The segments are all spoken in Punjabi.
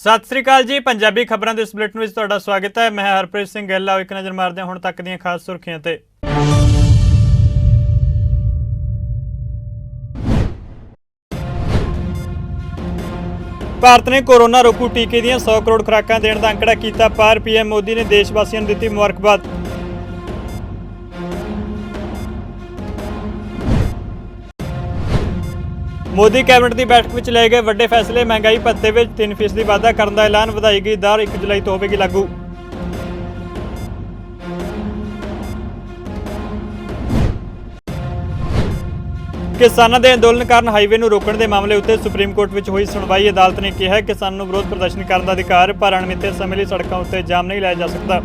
सत श्री अकाल जी। पंजाबी खबरों के इस बुलेटिन में तुहाडा स्वागत है। मैं हरप्रीत सिंह गिल। एक नज़र मारते हैं हुण तक दीयां खास सुर्खियां ते। भारत ने कोरोना रोकू टीके दीयां 100 करोड़ खुराकां देण दा अंकड़ा कीता पार। पीएम मोदी ने देशवासियों नूं दित्ती मुबारकबाद। मोदी कैबिनेट की बैठक में लए गए वड्डे फैसले। महंगाई भत्ते में 3% वाधा करने का ऐलान। वधाई गई दर 1 जुलाई तो होगी लागू। किसानों के अंदोलन कारण हाईवे को रोकने के मामले उत्ते सुप्रीम कोर्ट में हुई सुनवाई। अदालत ने कहा किसानों को विरोध प्रदर्शन करने का अधिकार, पर अणमिथे समय लिए सड़कों उत्ते जाम नहीं लाया जा सकता।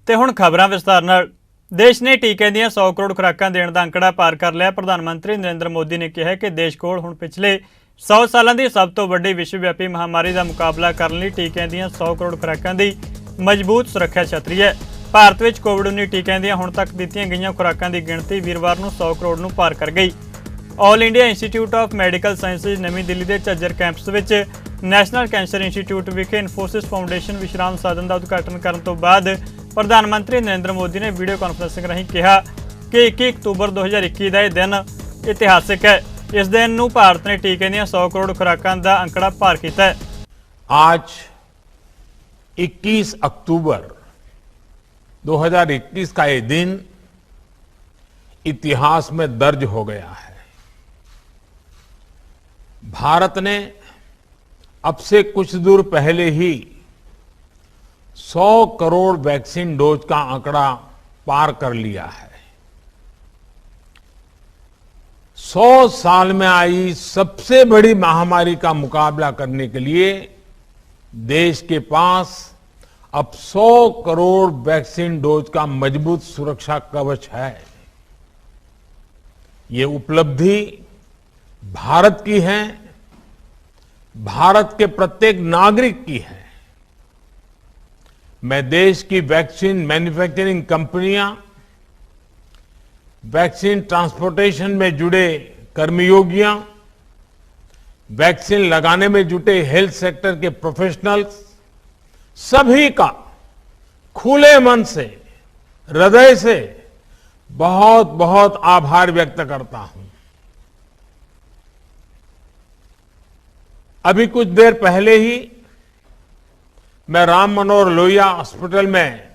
ते हुण खबरां विस्तार नाल। देश ने टीके दीयां 100 करोड़ खुराकां देण दा अंकड़ा पार कर लिया। प्रधानमंत्री नरेंद्र मोदी ने कहा कि देश कोल हुण पिछले 100 सालों की सब तो वड्डी विश्वव्यापी महामारी का मुकाबला करने लई टीकिਆਂ दीयां 100 करोड़ खुराकां की मजबूत सुरक्षा छतरी है। भारत में कोविड-19 टीकिਆਂ दीयां हुण तक दित्तियां गईयां खुराकां की गिणती वीरवार नूं 100 करोड़ नूं पार कर गई। All India institute of medical sciences नवी दिल्ली के झज्जर कैंपस में नैशनल कैंसर इंस्टीट्यूट विखे इन्फोसिस फाउंडेशन विश्राम साधन का उद्घाटन करने तो बाद प्रधानमंत्री नरेंद्र मोदी ने वीडियो कॉन्फ्रेंसिंग राहीं कहा कि 21 अक्तूबर 2021 का यह दिन इतिहासिक है। इस दिन नूं भारत ने टीके दीयां 100 करोड़ खुराकां का अंकड़ा पार किया है। आज 21 अक्टूबर 2021 का ये दिन इतिहास में दर्ज हो गया है। भारत ने अब से कुछ दूर पहले ही 100 करोड़ वैक्सीन डोज का आंकड़ा पार कर लिया है। 100 साल में आई सबसे बड़ी महामारी का मुकाबला करने के लिए देश के पास अब 100 करोड़ वैक्सीन डोज का मजबूत सुरक्षा कवच है। ये उपलब्धि भारत की है, भारत के प्रत्येक नागरिक की है। मैं देश की वैक्सीन मैन्युफैक्चरिंग कंपनियां, वैक्सीन ट्रांसपोर्टेशन में जुड़े कर्मयोगियां, वैक्सीन लगाने में जुटे हेल्थ सेक्टर के प्रोफेशनल्स, सभी का खुले मन से, हृदय से बहुत बहुत आभार व्यक्त करता हूं। अभी कुछ देर पहले ही मैं राम मनोहर लोहिया हॉस्पिटल में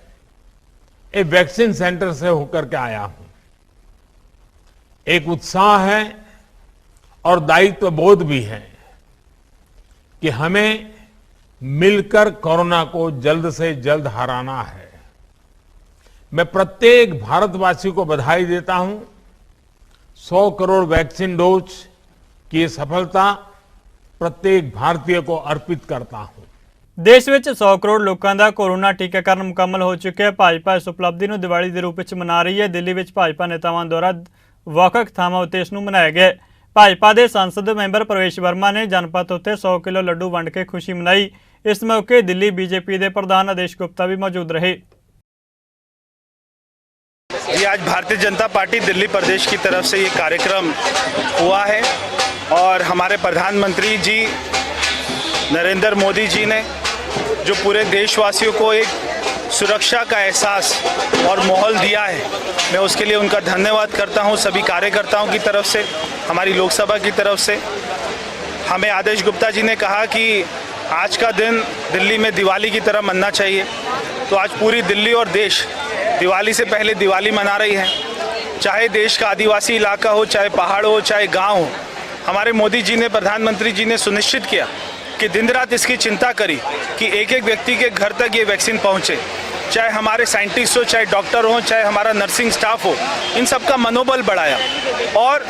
एक वैक्सीन सेंटर से होकर के आया हूं। एक उत्साह है और दायित्व बोध भी है कि हमें मिलकर कोरोना को जल्द से जल्द हराना है। मैं प्रत्येक भारतवासी को बधाई देता हूं। 100 करोड़ वैक्सीन डोज की ये सफलता प्रत्येक भारतीय को अर्पित करता हूं। देश में 100 करोड़ लोगों का कोरोना टीकाकरण मुकम्मल हो चुका है। भाजपा इस उपलब्धि को दिवाली के रूप में मना रही है। दिल्ली में भाजपा नेताओं द्वारा ਵੱਖ-ਵੱਖ ਥਾਵਾਂ उत्ते इसनूं मनाया गया। भाजपा के संसद मैंबर प्रवेश वर्मा ने जनपद उत्ते 100 किलो लड्डू वंड के खुशी मनाई। इस मौके दिल्ली बीजेपी के प्रधान आदेश गुप्ता भी मौजूद रहे। ये आज भारतीय जनता पार्टी दिल्ली प्रदेश की तरफ से ये कार्यक्रम हुआ है और हमारे प्रधानमंत्री जी नरेंद्र मोदी जी ने जो पूरे देशवासियों को एक सुरक्षा का एहसास और माहौल दिया है, मैं उसके लिए उनका धन्यवाद करता हूं। सभी कार्यकर्ताओं की तरफ से, हमारी लोकसभा की तरफ से। हमें आदेश गुप्ता जी ने कहा कि आज का दिन दिल्ली में दिवाली की तरह मनना चाहिए, तो आज पूरी दिल्ली और देश दिवाली से पहले दिवाली मना रही है। चाहे देश का आदिवासी इलाका हो, चाहे पहाड़ हो, चाहे गाँव हो, हमारे मोदी जी ने, प्रधानमंत्री जी ने सुनिश्चित किया कि दिन रात इसकी चिंता करी कि एक एक व्यक्ति के घर तक ये वैक्सीन पहुंचे। चाहे हमारे साइंटिस्ट हो, चाहे डॉक्टर हो, चाहे हमारा नर्सिंग स्टाफ हो, इन सबका मनोबल बढ़ाया। और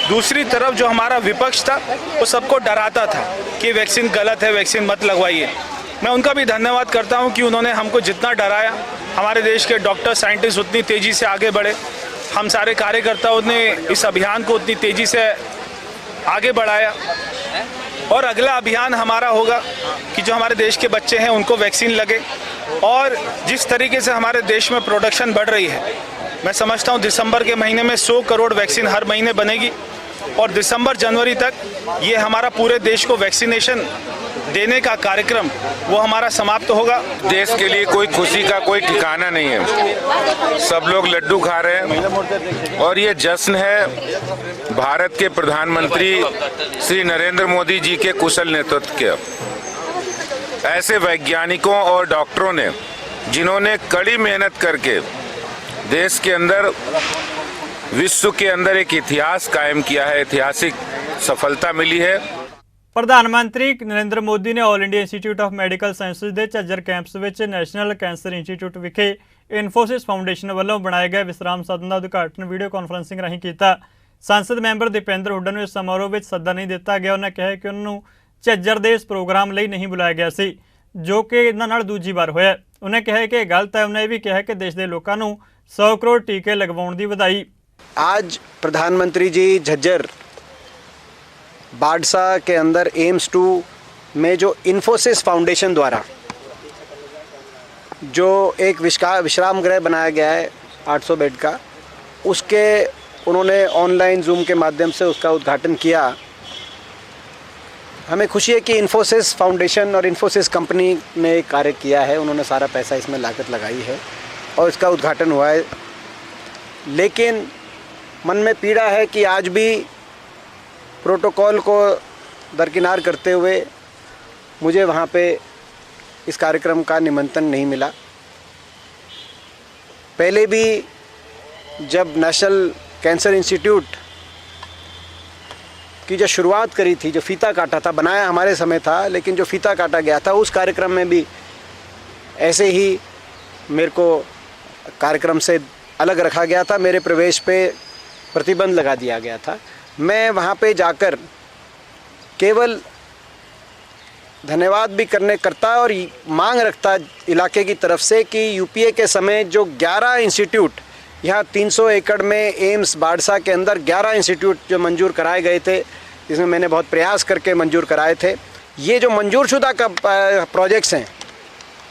दूसरी तरफ जो हमारा विपक्ष था वो सबको डराता था कि वैक्सीन गलत है, वैक्सीन मत लगवाइए। मैं उनका भी धन्यवाद करता हूं कि उन्होंने हमको जितना डराया, हमारे देश के डॉक्टर साइंटिस्ट उतनी तेज़ी से आगे बढ़े, हम सारे कार्यकर्ताओं ने इस अभियान को उतनी तेज़ी से आगे बढ़ाया। और अगला अभियान हमारा होगा कि जो हमारे देश के बच्चे हैं उनको वैक्सीन लगे। और जिस तरीके से हमारे देश में प्रोडक्शन बढ़ रही है, मैं समझता हूँ दिसंबर के महीने में 100 करोड़ वैक्सीन हर महीने बनेगी और दिसंबर जनवरी तक ये हमारा पूरे देश को वैक्सीनेशन देने का कार्यक्रम वो हमारा समाप्त होगा। देश के लिए कोई खुशी का कोई ठिकाना नहीं है, सब लोग लड्डू खा रहे हैं और ये जश्न है भारत के प्रधानमंत्री श्री नरेंद्र मोदी जी के कुशल नेतृत्व के। ऐसे वैज्ञानिकों और डॉक्टरों ने जिन्होंने कड़ी मेहनत करके देश के अंदर विश्व के अंदर एक इतिहास कायम किया है, ऐतिहासिक सफलता मिली है। प्रधानमंत्री नरेंद्र मोदी ने all India institute of medical sciences के झज्जर कैंपस ਵਿੱਚ ਨੈਸ਼ਨਲ ਕੈਂਸਰ ਇੰਸਟੀਚਿਊਟ ਵਿਖੇ ਇਨਫੋਸਿਸ ਫਾਊਂਡੇਸ਼ਨ ਵੱਲੋਂ ਬਣਾਏ ਗਏ ਵਿਸਰਾਮ ਸਦਨ ਦਾ ਉਦਘਾਟਨ ਵੀਡੀਓ ਕਾਨਫਰੰਸਿੰਗ ਰਾਹੀਂ ਕੀਤਾ। ਸੰਸਦ ਮੈਂਬਰ ਦੀਪਿੰਦਰ ਹੁੱਡਾ ਨੂੰ ਇਸ ਸਮਾਰੋਹ ਵਿੱਚ ਸੱਦਾ ਨਹੀਂ ਦਿੱਤਾ ਗਿਆ। ਉਹਨਾਂ ਕਿਹਾ ਕਿ ਉਹਨਾਂ ਨੂੰ ਝੱਜਰ ਦੇ ਇਸ ਪ੍ਰੋਗਰਾਮ ਲਈ ਨਹੀਂ ਬੁਲਾਇਆ ਗਿਆ ਸੀ, ਜੋ ਕਿ ਇਹਨਾਂ ਨਾਲ ਦੂਜੀ ਵਾਰ ਹੋਇਆ। ਉਹਨੇ ਕਿਹਾ ਕਿ ਇਹ ਗਲਤ ਹੈ। ਉਹਨੇ ਇਹ ਵੀ ਕਿਹਾ ਕਿ ਦੇਸ਼ ਦੇ ਲੋਕਾਂ ਨੂੰ 100 ਕਰੋੜ ਟੀਕੇ ਲਗਵਾਉਣ ਦੀ ਵਧਾਈ। आज प्रधानमंत्री जी झज्जर बाड़सा के अंदर एम्स 2 में जो इन्फोसिस फाउंडेशन द्वारा जो एक विश्राम गृह बनाया गया है 800 बेड का, उसके उन्होंने ऑनलाइन जूम के माध्यम से उसका उद्घाटन किया। हमें खुशी है कि इन्फोसिस फाउंडेशन और इन्फोसिस कंपनी ने कार्य किया है, उन्होंने सारा पैसा इसमें लागत लगाई है और इसका उद्घाटन हुआ है। लेकिन मन में पीड़ा है कि आज भी प्रोटोकॉल को दरकिनार करते हुए मुझे वहाँ पे इस कार्यक्रम का निमंत्रण नहीं मिला। पहले भी जब नेशनल कैंसर इंस्टीट्यूट की जो शुरुआत करी थी, जो फीता काटा था, बनाया हमारे समय था, लेकिन जो फीता काटा गया था उस कार्यक्रम में भी ऐसे ही मेरे को कार्यक्रम से अलग रखा गया था, मेरे प्रवेश पे प्रतिबंध लगा दिया गया था। मैं वहाँ पे जाकर केवल धन्यवाद भी करता और मांग रखता इलाके की तरफ से कि यूपीए के समय जो 11 इंस्टीट्यूट यहाँ 300 एकड़ में एम्स बाड़सा के अंदर 11 इंस्टीट्यूट जो मंजूर कराए गए थे, जिसमें मैंने बहुत प्रयास करके मंजूर कराए थे, ये जो मंजूरशुदा का प्रोजेक्ट्स हैं,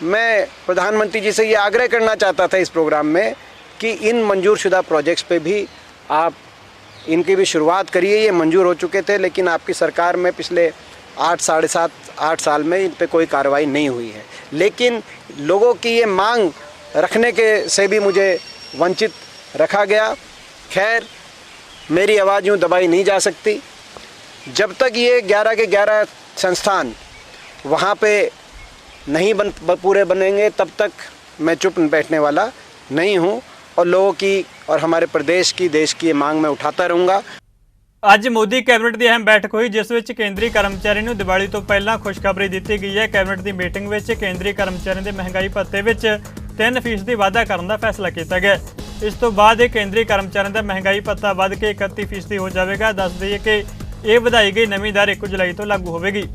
मैं प्रधानमंत्री जी से ये आग्रह करना चाहता था इस प्रोग्राम में कि इन मंजूरशुदा प्रोजेक्ट्स पे भी आप इनकी भी शुरुआत करिए। ये मंजूर हो चुके थे, लेकिन आपकी सरकार में पिछले 8 साल में इन पे कोई कार्रवाई नहीं हुई है। लेकिन लोगों की ये मांग रखने के से भी मुझे वंचित रखा गया। खैर, मेरी आवाज़ यूँ दबाई नहीं जा सकती। जब तक ये 11 के 11 संस्थान वहाँ पे नहीं पूरे बनेंगे, तब तक मैं चुप बैठने वाला नहीं हूँ और लोगों की और हमारे प्रदेश की, देश की मांग में उठाता रहूँगा। ਅੱਜ ਮੋਦੀ ਕੈਬਨਿਟ ਦੀ ਅਹਿਮ ਬੈਠਕ ਹੋਈ, ਜਿਸ ਵਿੱਚ ਕੇਂਦਰੀ ਕਰਮਚਾਰੀ ਨੂੰ ਦੀਵਾਲੀ ਤੋਂ ਪਹਿਲਾਂ ਖੁਸ਼ਖਬਰੀ ਦਿੱਤੀ ਗਈ ਹੈ। ਕੈਬਨਿਟ ਦੀ ਮੀਟਿੰਗ ਵਿੱਚ ਕੇਂਦਰੀ ਕਰਮਚਾਰੀਆਂ ਦੇ ਮਹਿੰਗਾਈ ਭੱਤੇ ਵਿੱਚ 3% ਦੀ ਵਾਧਾ ਕਰਨ ਦਾ ਫੈਸਲਾ ਕੀਤਾ ਗਿਆ। ਇਸ ਤੋਂ ਬਾਅਦ ਇਹ ਕੇਂਦਰੀ ਕਰਮਚਾਰੀਆਂ ਦਾ ਮਹਿੰਗਾਈ ਭੱਤਾ ਵੱਧ ਕੇ 31% ਹੋ ਜਾਵੇਗਾ। ਦੱਸ ਦਈਏ ਕਿ ਇਹ ਵਧਾਈ ਗਈ ਨਵੀਂ ਦਰ 1 ਜੁਲਾਈ ਤੋਂ ਲਾਗੂ ਹੋਵੇਗੀ।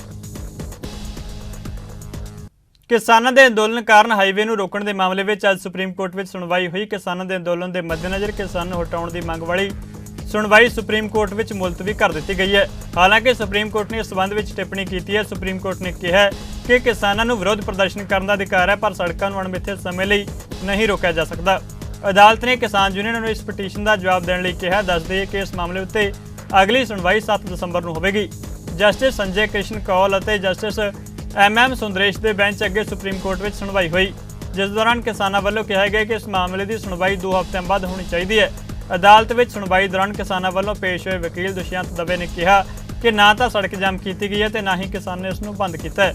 ਕਿਸਾਨਾਂ ਦੇ ਅੰਦੋਲਨ ਕਾਰਨ ਹਾਈਵੇ ਨੂੰ ਰੋਕਣ ਦੇ ਮਾਮਲੇ ਵਿੱਚ ਅੱਜ ਸੁਪਰੀਮ ਕੋਰਟ ਵਿੱਚ ਸੁਣਵਾਈ ਹੋਈ। ਕਿਸਾਨਾਂ ਦੇ ਅੰਦੋਲਨ ਦੇ ਮੱਦੇਨਜ਼ਰ ਕਿਸਾਨਾਂ ਨੂੰ ਹਟਾਉਣ ਦੀ ਮੰਗ ਵਾਲੀ ਸੁਣਵਾਈ ਸੁਪਰੀਮ ਕੋਰਟ ਵਿੱਚ ਮੁਲਤਵੀ ਕਰ ਦਿੱਤੀ ਗਈ ਹੈ। ਹਾਲਾਂਕਿ ਸੁਪਰੀਮ ਕੋਰਟ ਨੇ ਇਸ ਸੰਬੰਧ ਵਿੱਚ ਟਿੱਪਣੀ ਕੀਤੀ ਹੈ। ਸੁਪਰੀਮ ਕੋਰਟ ਨੇ ਕਿਹਾ ਕਿ ਕਿਸਾਨਾਂ ਨੂੰ ਵਿਰੋਧ ਪ੍ਰਦਰਸ਼ਨ ਕਰਨ ਦਾ ਅਧਿਕਾਰ ਹੈ, ਪਰ ਸੜਕਾਂ ਨੂੰ ਅਣਮਿੱਥੇ ਸਮੇਂ ਲਈ ਨਹੀਂ ਰੋਕਿਆ ਜਾ ਸਕਦਾ। ਅਦਾਲਤ ਨੇ ਕਿਸਾਨ ਯੂਨੀਅਨ ਨੂੰ ਇਸ ਪਟੀਸ਼ਨ ਦਾ ਜਵਾਬ ਦੇਣ ਲਈ ਕਿਹਾ। ਦੱਸ ਦਈਏ ਕਿ ਇਸ ਮਾਮਲੇ ਉੱਤੇ ਅਗਲੀ ਸੁਣਵਾਈ 7 ਦਸੰਬਰ ਨੂੰ ਹੋਵੇਗੀ। ਜਸਟਿਸ ਸੰਜੇ ਕ੍ਰਿਸ਼ਨ ਕੌਲ ਅਤੇ ਜਸਟਿਸ MM ਸੁੰਦਰੇਸ਼ ਦੇ ਬੈਂਚ ਅੱਗੇ ਸੁਪਰੀਮ ਕੋਰਟ ਵਿੱਚ ਸੁਣਵਾਈ ਹੋਈ, ਜਿਸ ਦੌਰਾਨ ਕਿਸਾਨਾਂ ਵੱਲੋਂ ਕਿਹਾ ਗਿਆ ਕਿ ਇਸ ਮਾਮਲੇ ਦੀ ਸੁਣਵਾਈ 2 ਹਫ਼ਤਿਆਂ ਬਾਅਦ ਹੋਣੀ ਚਾਹੀਦੀ ਹੈ। ਅਦਾਲਤ ਵਿੱਚ ਸੁਣਵਾਈ ਦੌਰਾਨ ਕਿਸਾਨਾਂ ਵੱਲੋਂ ਪੇਸ਼ ਹੋਏ ਵਕੀਲ ਦੁਸ਼ਯੰਤ ਦਵੇ ਨੇ ਕਿਹਾ ਕਿ ਨਾ ਤਾਂ ਸੜਕ ਜਾਮ ਕੀਤੀ ਗਈ ਹੈ ਤੇ ਨਾ ਹੀ ਕਿਸਾਨ ਨੇ ਇਸ ਨੂੰ ਬੰਦ ਕੀਤਾ ਹੈ।